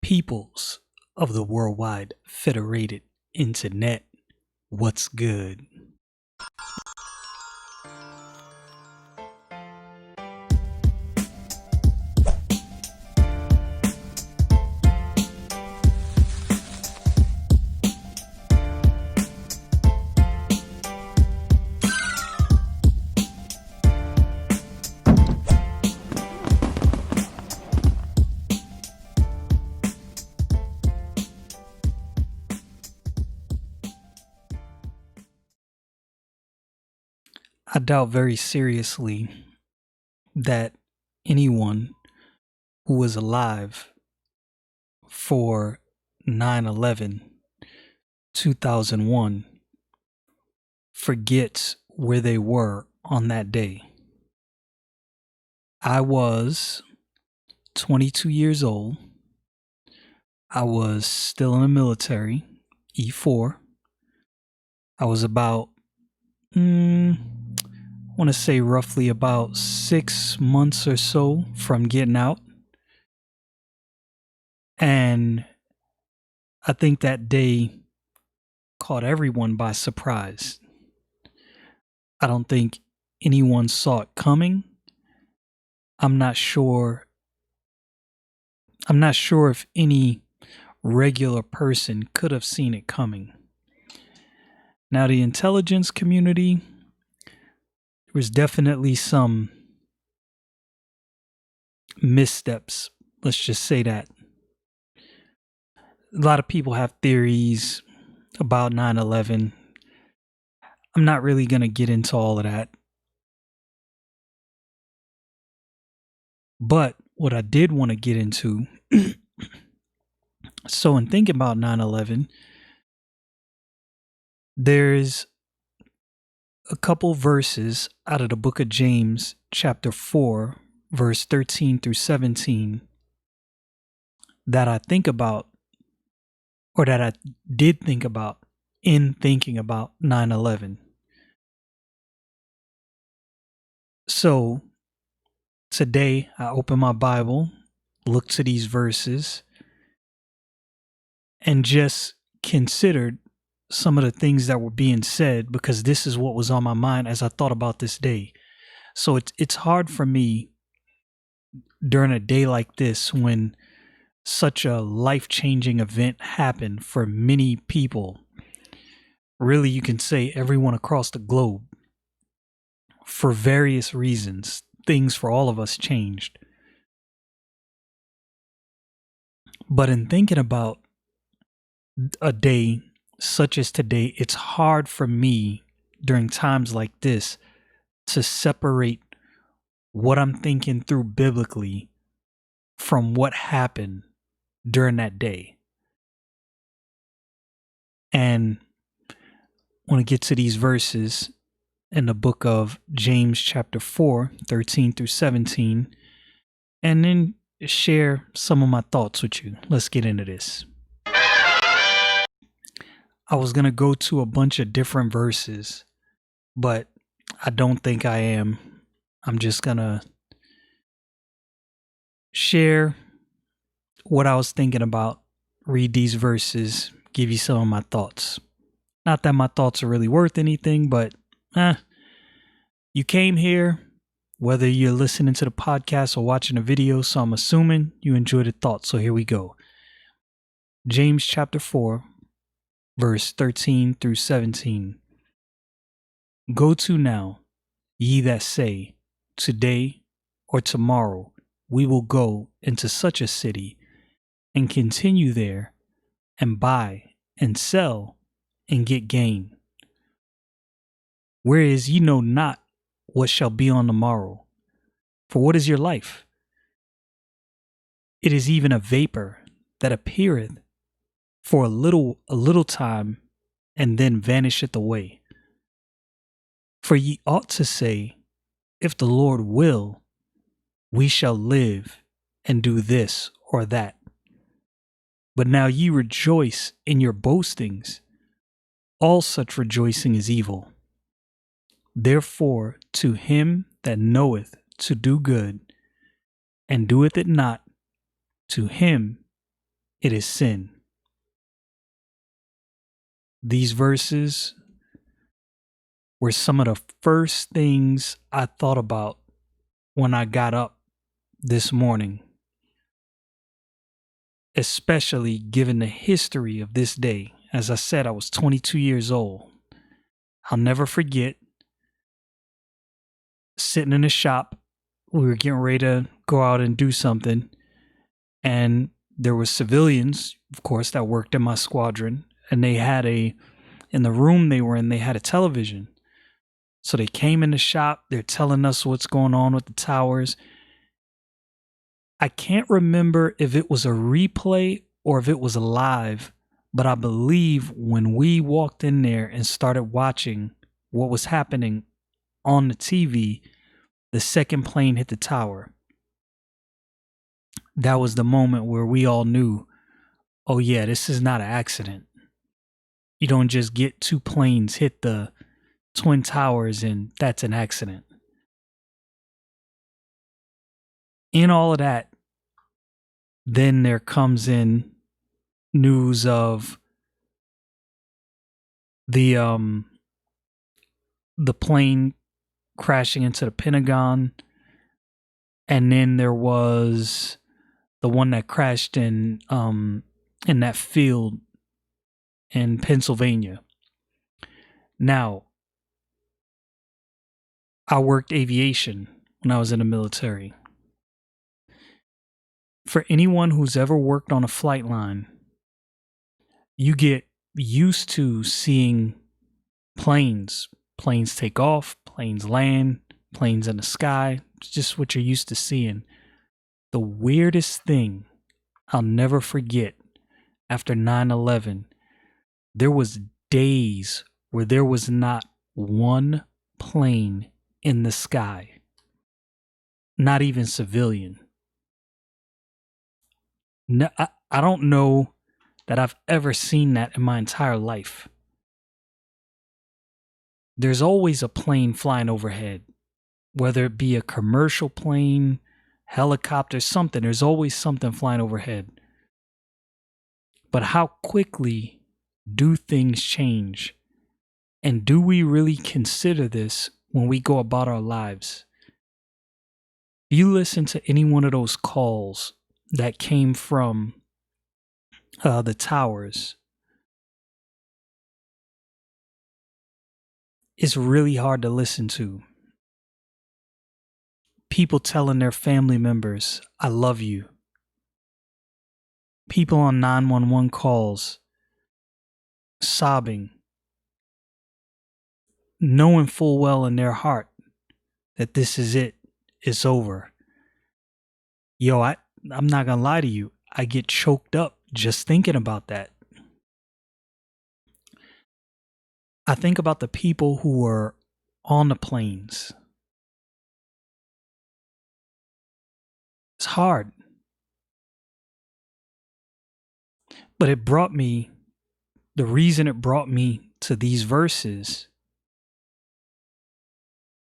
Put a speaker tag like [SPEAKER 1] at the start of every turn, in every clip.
[SPEAKER 1] Peoples of the worldwide federated internet. What's good? I doubt very seriously that anyone who was alive for 9/11, 2001 forgets where they were on that day. I was 22 years old. I was still in the military, E4. I was about, I want to say roughly about 6 months or so from getting out. And I think that day caught everyone by surprise. I don't think anyone saw it coming. I'm not sure if any regular person could have seen it coming. Now, the intelligence community, there was definitely some missteps. Let's just say that. A lot of people have theories about 9/11. I'm not really going to get into all of that. But what I did want to get into, so in thinking about 9/11, there's a couple verses out of the book of James, chapter 4, verse 13 through 17, that I think about, or that I did think about in thinking about 9/11. So today I open my Bible, look to these verses, and just considered some of the things that were being said, because this is what was on my mind as I thought about this day. So it's hard for me during a day like this, when such a life-changing event happened for many people. Really, you can say everyone across the globe. For various reasons, things for all of us changed. But in thinking about a day such as today, it's hard for me during times like this to separate what I'm thinking through biblically from what happened during that day. And I want to get to these verses in the book of James chapter 4, 13 through 17, and then share some of my thoughts with you. Let's get into this. I was going to go to a bunch of different verses, but I don't think I am. I'm just going to share what I was thinking about, read these verses, give you some of my thoughts. Not that my thoughts are really worth anything, but you came here, whether you're listening to the podcast or watching the video, so I'm assuming you enjoyed the thoughts. So here we go. James chapter 4, verse 13 through 17. Go to now, ye that say, today or tomorrow we will go into such a city, and continue there, and buy and sell, and get gain. Whereas ye know not what shall be on the morrow. For what is your life? It is even a vapor that appeareth for a little time, and then vanisheth away. For ye ought to say, if the Lord will, we shall live and do this or that. But now ye rejoice in your boastings. All such rejoicing is evil. Therefore, to him that knoweth to do good, and doeth it not, to him it is sin. These verses were some of the first things I thought about when I got up this morning, especially given the history of this day. As I said, I was 22 years old. I'll never forget sitting in a shop. We were getting ready to go out and do something, and there were civilians, of course, that worked in my squadron, and they had in the room they were in, they had a television. So they came in the shop, they're telling us what's going on with the towers. I can't remember if it was a replay or if it was live, but I believe when we walked in there and started watching what was happening on the TV, the second plane hit the tower. That was the moment where we all knew, oh yeah, this is not an accident. You don't just get two planes hit the Twin Towers and that's an accident. In all of that, then there comes in news of the plane crashing into the Pentagon, and then there was the one that crashed in that field in Pennsylvania. Now, I worked aviation when I was in the military. For anyone who's ever worked on a flight line, you get used to seeing planes take off, planes land, planes in the sky. It's just what you're used to seeing. The weirdest thing I'll never forget after 9/11, there was days where there was not one plane in the sky, not even civilian. No, I don't know that I've ever seen that in my entire life. There's always a plane flying overhead, whether it be a commercial plane, helicopter, something. There's always something flying overhead. But how quickly do things change? And do we really consider this when we go about our lives? You listen to any one of those calls that came from the towers, it's really hard to listen to. People telling their family members, I love you. People on 911 calls sobbing, knowing full well in their heart that this is it, it's over. Yo, I'm not gonna lie to you, I get choked up just thinking about that. I think about the people who were on the planes. It's hard. But the reason it brought me to these verses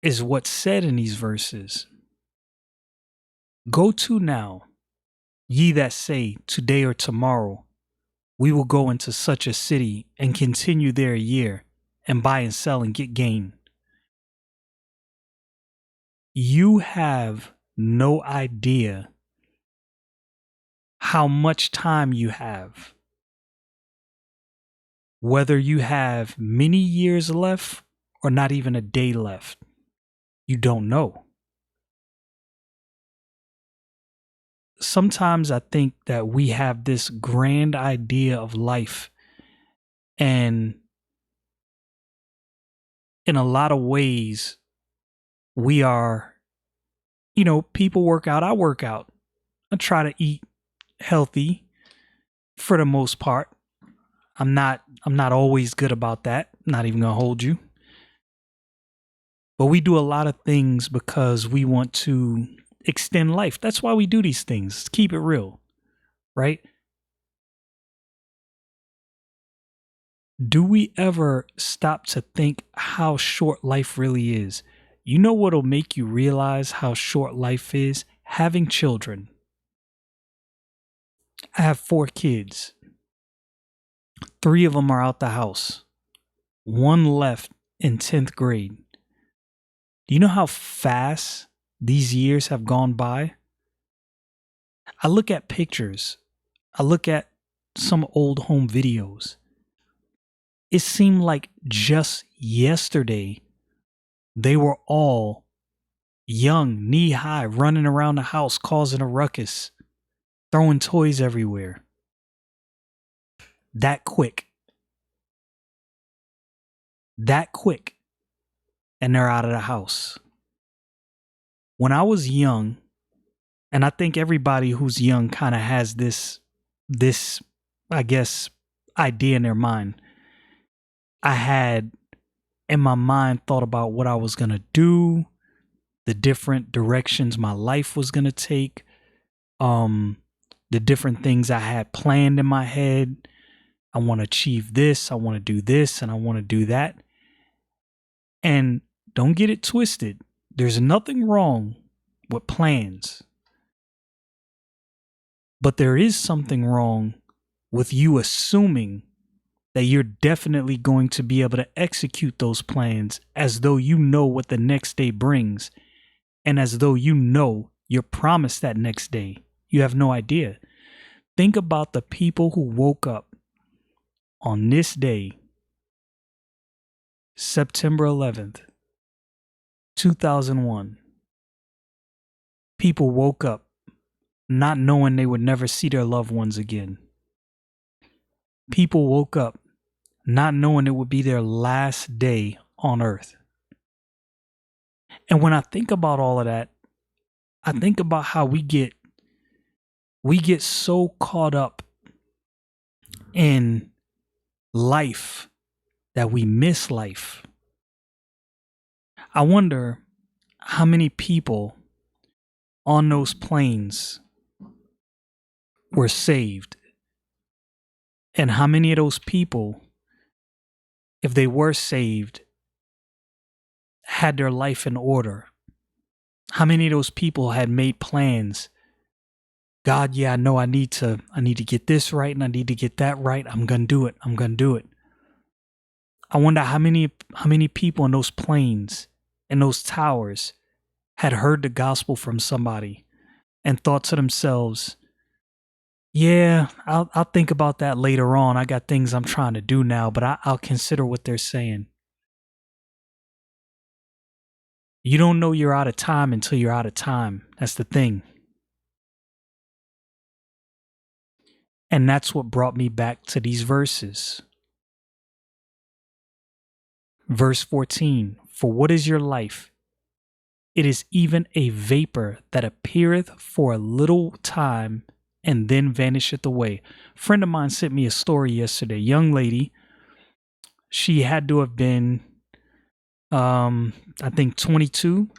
[SPEAKER 1] is what's said in these verses. Go to now, ye that say, today or tomorrow, we will go into such a city and continue there a year and buy and sell and get gain. You have no idea how much time you have. Whether you have many years left or not even a day left, you don't know. Sometimes I think that we have this grand idea of life, and in a lot of ways, we are, people work out, I work out. I try to eat healthy for the most part. I'm not always good about that. I'm not even gonna hold you. But we do a lot of things because we want to extend life. That's why we do these things. Keep it real, right? Do we ever stop to think how short life really is? You know what'll make you realize how short life is? Having children. I have 4 kids. 3 of them are out the house. 1 left in 10th grade. Do you know how fast these years have gone by? I look at pictures. I look at some old home videos. It seemed like just yesterday they were all young, knee high, running around the house, causing a ruckus, throwing toys everywhere. That quick. That quick. And they're out of the house. When I was young, and I think everybody who's young kind of has this, I guess, idea in their mind. I had in my mind thought about what I was going to do, the different directions my life was going to take, the different things I had planned in my head. I want to achieve this, I want to do this, and I want to do that. And don't get it twisted. There's nothing wrong with plans. But there is something wrong with you assuming that you're definitely going to be able to execute those plans as though you know what the next day brings and as though you know you're promised that next day. You have no idea. Think about the people who woke up on this day, September 11th, 2001. People woke up not knowing they would never see their loved ones again. People woke up not knowing it would be their last day on earth. And when I think about all of that, I think about how we get so caught up in life that we miss life. I wonder how many people on those planes were saved, and how many of those people, if they were saved, had their life in order. How many of those people had made plans? God, yeah, I know I need to get this right and I need to get that right. I'm going to do it. I'm going to do it. I wonder how many people in those planes and those towers had heard the gospel from somebody and thought to themselves, yeah, I'll think about that later on. I got things I'm trying to do now, but I'll consider what they're saying. You don't know you're out of time until you're out of time. That's the thing. And that's what brought me back to these verses. Verse 14, for what is your life? It is even a vapor that appeareth for a little time and then vanisheth away. A friend of mine sent me a story yesterday. Young lady, she had to have been, I think 22,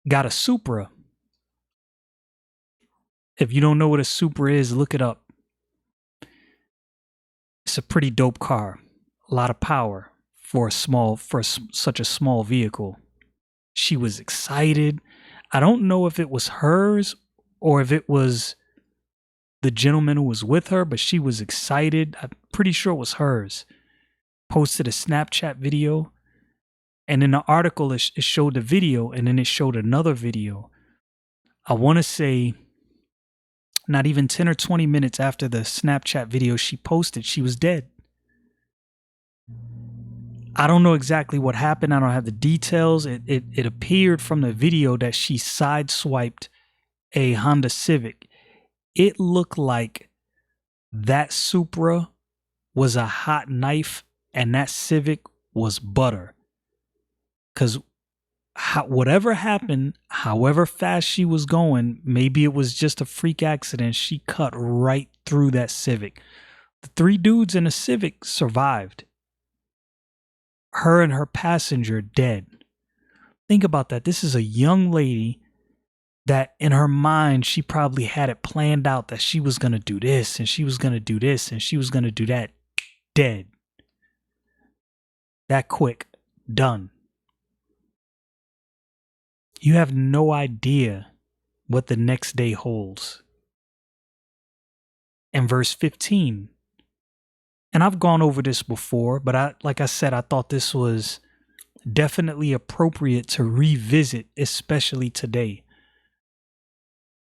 [SPEAKER 1] got a Supra. If you don't know what a Supra is, look it up. It's a pretty dope car. A lot of power for such a small vehicle. She was excited. I don't know if it was hers or if it was the gentleman who was with her, but she was excited. I'm pretty sure it was hers. Posted a Snapchat video, and in the article it showed the video, and then it showed another video. I want to say not even 10 or 20 minutes after the Snapchat video she posted, she was dead. I don't know exactly what happened. I don't have the details. It appeared from the video that she sideswiped a Honda Civic. It looked like that Supra was a hot knife and that Civic was butter. Because whatever happened, however fast she was going, maybe it was just a freak accident, she cut right through that Civic. The 3 dudes in the Civic survived. Her and her passenger dead. Think about that. This is a young lady that in her mind, she probably had it planned out that she was going to do this and she was going to do this and she was going to do that. Dead. That quick. Done. You have no idea what the next day holds. And verse 15. And I've gone over this before, but like I said, I thought this was definitely appropriate to revisit, especially today.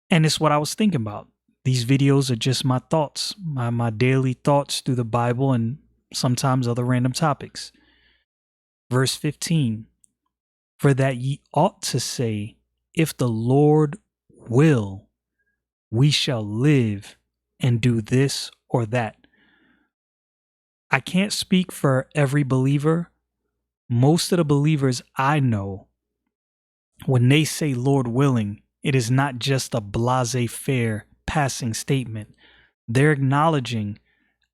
[SPEAKER 1] And it's what I was thinking about. These videos are just my thoughts, my daily thoughts through the Bible and sometimes other random topics. Verse 15. For that ye ought to say, if the Lord will, we shall live and do this or that. I can't speak for every believer. Most of the believers I know, when they say Lord willing, it is not just a blasé-faire passing statement. They're acknowledging,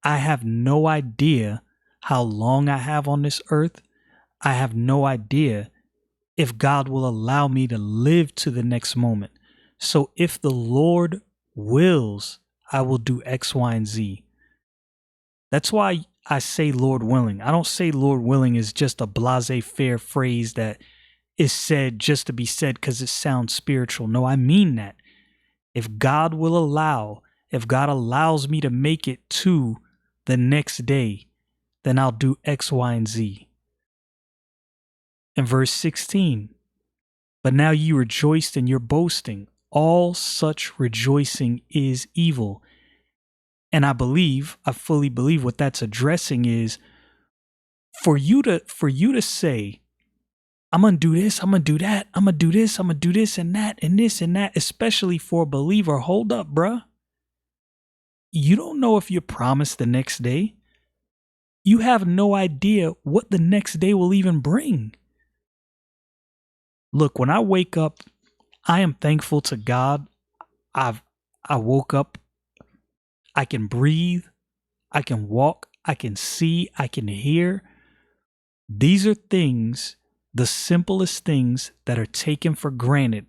[SPEAKER 1] I have no idea how long I have on this earth. I have no idea if God will allow me to live to the next moment. So if the Lord wills, I will do X, Y, and Z. That's why I say Lord willing. I don't say Lord willing is just a blasé-faire phrase that is said just to be said because it sounds spiritual. No, I mean that. If God will allow, if God allows me to make it to the next day, then I'll do X, Y, and Z. In verse 16, but now you rejoiced in your boasting. All such rejoicing is evil. And I fully believe what that's addressing is for you to say, I'm going to do this, I'm going to do that, I'm going to do this, I'm going to do this and that and this and that, especially for a believer. Hold up, bruh. You don't know if you're promised the next day. You have no idea what the next day will even bring. Look, when I wake up, I am thankful to God. I woke up. I can breathe. I can walk. I can see. I can hear. These are things, the simplest things that are taken for granted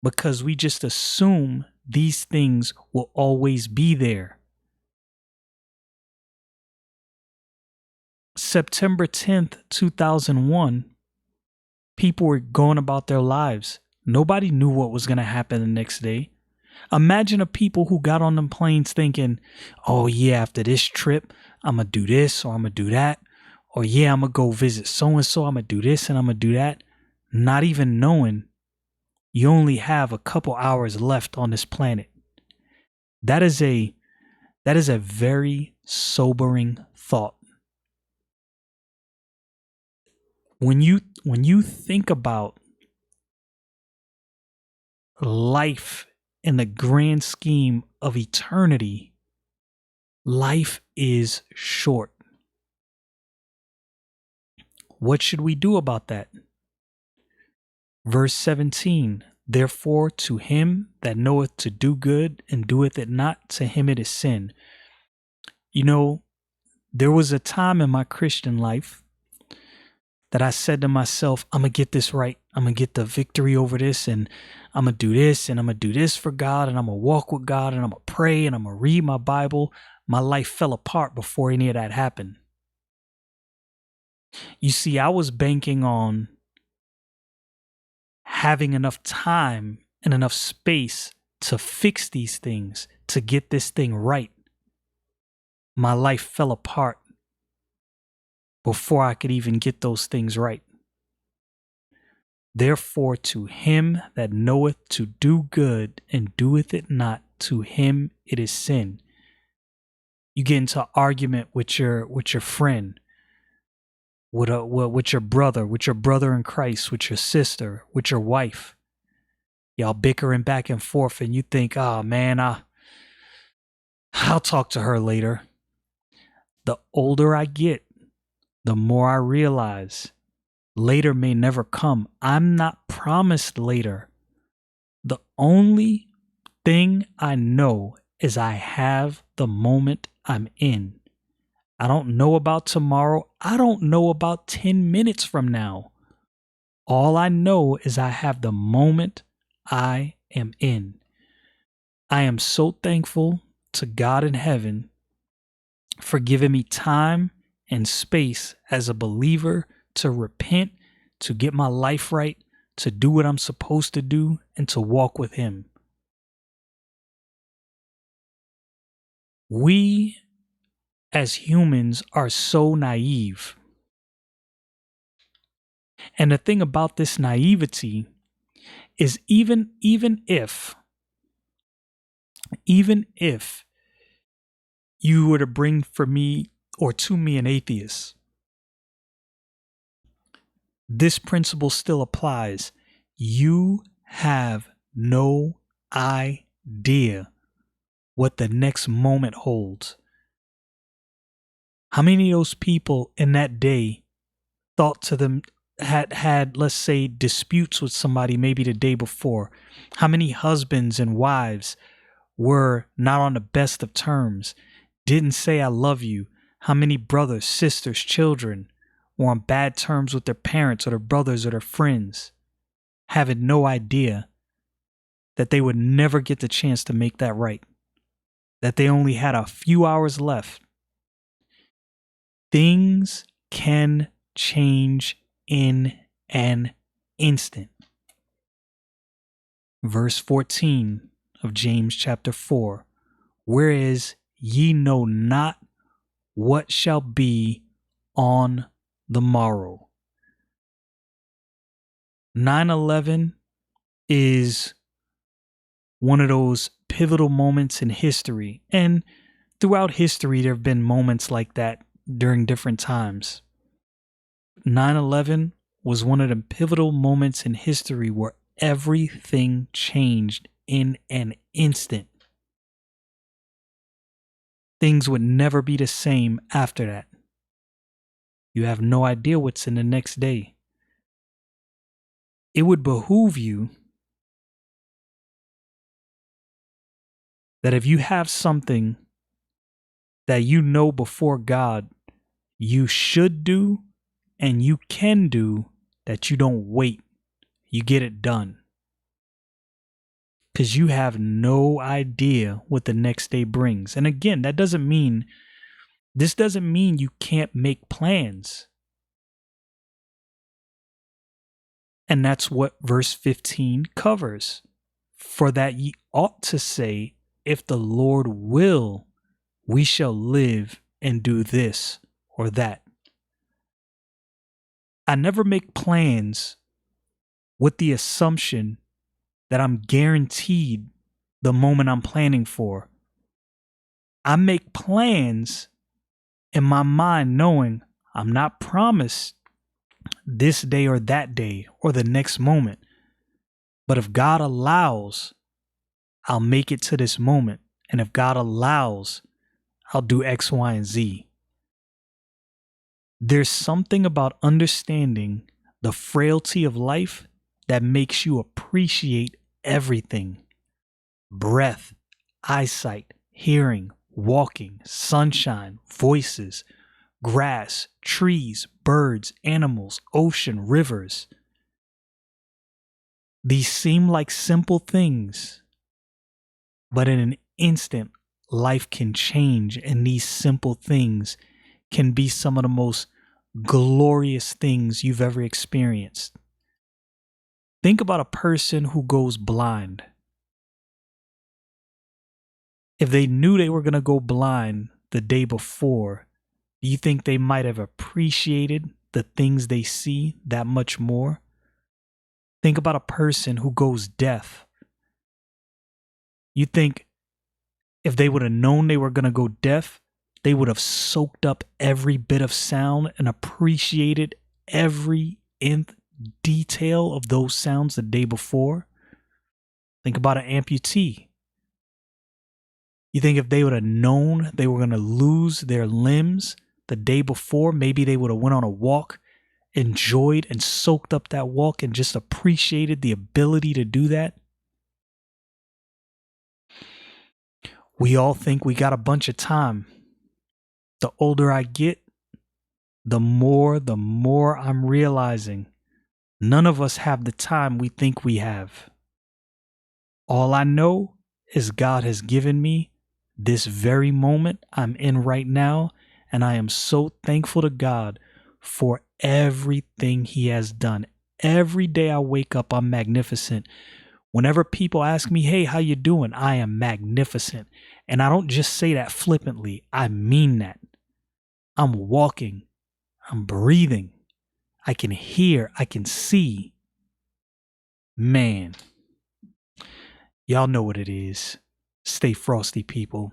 [SPEAKER 1] because we just assume these things will always be there. September 10th, 2001, people were going about their lives. Nobody knew what was going to happen the next day. Imagine the people who got on them planes thinking, oh yeah, after this trip, I'm going to do this or I'm going to do that. Or yeah, I'm going to go visit so-and-so. I'm going to do this and I'm going to do that. Not even knowing you only have a couple hours left on this planet. That is a very sobering thought. When you think about life in the grand scheme of eternity, life is short. What should we do about that? Verse 17, therefore to him that knoweth to do good and doeth it not, to him it is sin. You know, there was a time in my Christian life that I said to myself, I'm going to get this right. I'm going to get the victory over this and I'm going to do this and I'm going to do this for God and I'm going to walk with God and I'm going to pray and I'm going to read my Bible. My life fell apart before any of that happened. You see, I was banking on having enough time and enough space to fix these things, to get this thing right. My life fell apart before I could even get those things right. Therefore, to him that knoweth to do good and doeth it not, to him it is sin. You get into an argument with your friend, with your brother in Christ, with your sister, with your wife. Y'all bickering back and forth, and you think, oh man, I'll talk to her later. The older I get, the more I realize later may never come. I'm not promised later. The only thing I know is I have the moment I'm in. I don't know about tomorrow. I don't know about 10 minutes from now. All I know is I have the moment I am in. I am so thankful to God in heaven for giving me time and space as a believer to repent, to get my life right, to do what I'm supposed to do, and to walk with him. We as humans are so naive. And the thing about this naivety is even if you were to bring for me or to me an atheist, this principle still applies. You have no idea what the next moment holds. How many of those people in that day thought to them had let's say disputes with somebody maybe the day before? How many husbands and wives were not on the best of terms, didn't say I love you? How many brothers, sisters, children were on bad terms with their parents or their brothers or their friends, having no idea that they would never get the chance to make that right, that they only had a few hours left? Things can change in an instant. Verse 14 of James chapter 4, whereas ye know not what shall be on the morrow. 9/11 is one of those pivotal moments in history. And throughout history, there have been moments like that during different times. 9/11 was one of the pivotal moments in history where everything changed in an instant. Things would never be the same after that. You have no idea what's in the next day. It would behoove you that if you have something that you know before God you should do and you can do, that you don't wait. You get it done. Because you have no idea what the next day brings. And again, this doesn't mean you can't make plans. And that's what verse 15 covers. For that ye ought to say, if the Lord will, we shall live and do this or that. I never make plans with the assumption that I'm guaranteed the moment I'm planning for. I make plans in my mind knowing I'm not promised this day or that day or the next moment. But if God allows, I'll make it to this moment. And if God allows, I'll do X, Y, and Z. There's something about understanding the frailty of life that makes you appreciate everything. Breath, eyesight, hearing, walking, sunshine, voices, grass, trees, birds, animals, ocean, rivers. These seem like simple things, but in an instant, life can change, and these simple things can be some of the most glorious things you've ever experienced. Think about a person who goes blind. If they knew they were going to go blind the day before, do you think they might have appreciated the things they see that much more? Think about a person who goes deaf. You think if they would have known they were going to go deaf, they would have soaked up every bit of sound and appreciated every nth detail of those sounds the day before? Think about an amputee. You think if they would have known they were going to lose their limbs the day before, maybe they would have went on a walk, enjoyed and soaked up that walk and just appreciated the ability to do that? We all think we got a bunch of time. The older I get, the more I'm realizing none of us have the time we think we have. All I know is God has given me this very moment I'm in right now, and I am so thankful to God for everything He has done. Every day I wake up, I'm magnificent. Whenever people ask me, hey, how you doing? I am magnificent. And I don't just say that flippantly. I mean that. I'm walking. I'm breathing. I can hear. I can see. Man, y'all know what it is. Stay frosty, people.